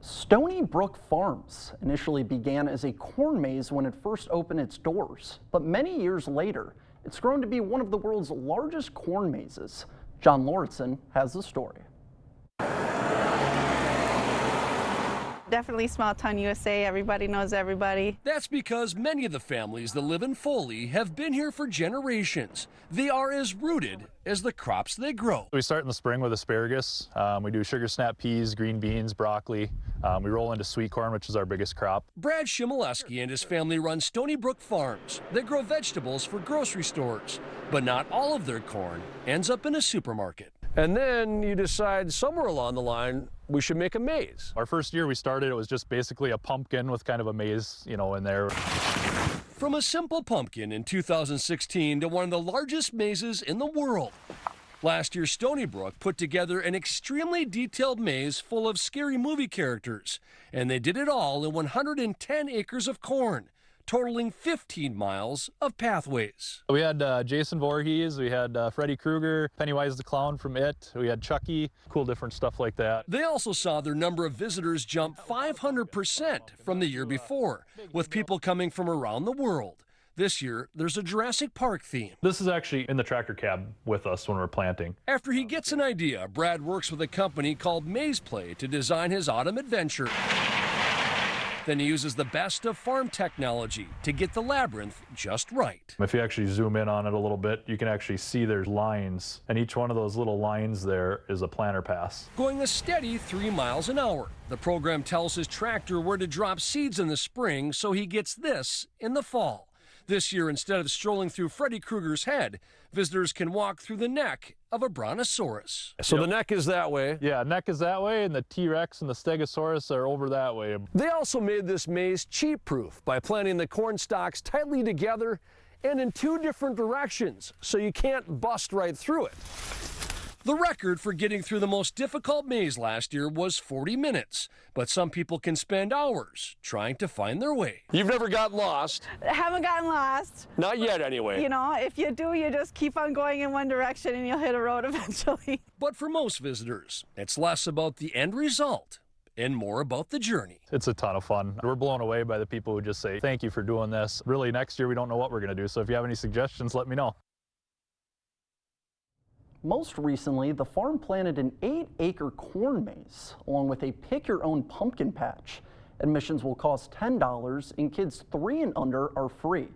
Stony Brook Farms initially began as a corn maze when it first opened its doors, but many years later, it's grown to be one of the world's largest corn mazes. John Lauritsen has the story. Definitely small town USA. Everybody knows everybody. That's because many of the families that live in Foley have been here for generations. They are as rooted as the crops they grow. We start in the spring with asparagus. We do sugar snap peas, green beans, broccoli. We roll into sweet corn, which is our biggest crop. Brad Shimoleski and his family run Stony Brook Farms. They grow vegetables for grocery stores, but not all of their corn ends up in a supermarket. And then you decide somewhere along the line, we should make a maze. Our first year we started, it was just basically a pumpkin with kind of a maze, in there. From a simple pumpkin in 2016 to one of the largest mazes in the world. Last year, Stony Brook put together an extremely detailed maze full of scary movie characters, and they did it all in 110 acres of corn, totaling 15 miles of pathways. We had Jason Voorhees, we had Freddy Krueger, Pennywise the Clown from It, we had Chucky, cool different stuff like that. They also saw their number of visitors jump 500% from the year before, with people coming from around the world. This year, there's a Jurassic Park theme. This is actually in the tractor cab with us when we're planting. After he gets an idea, Brad works with a company called Maze Play to design his autumn adventure. Then he uses the best of farm technology to get the labyrinth just right. If you actually zoom in on it a little bit, you can actually see there's lines, and each one of those little lines there is a planter pass. Going a steady 3 miles an hour. The program tells his tractor where to drop seeds in the spring, so he gets this in the fall. This year, instead of strolling through Freddy Krueger's head, visitors can walk through the neck of a brontosaurus. So the neck is that way? Yeah, neck is that way, and the T-Rex and the Stegosaurus are over that way. They also made this maze cheat-proof by planting the corn stalks tightly together and in 2 different directions, so you can't bust right through it. The record for getting through the most difficult maze last year was 40 minutes, but some people can spend hours trying to find their way. You've never gotten lost? Haven't gotten lost. Not yet, anyway. If you do, you just keep on going in one direction and you'll hit a road eventually. But for most visitors, it's less about the end result and more about the journey. It's a ton of fun. We're blown away by the people who just say, thank you for doing this. Really, next year we don't know what we're going to do, so if you have any suggestions, let me know. Most recently, the farm planted an 8-acre corn maze, along with a pick-your-own pumpkin patch. Admissions will cost $10, and kids 3 and under are free.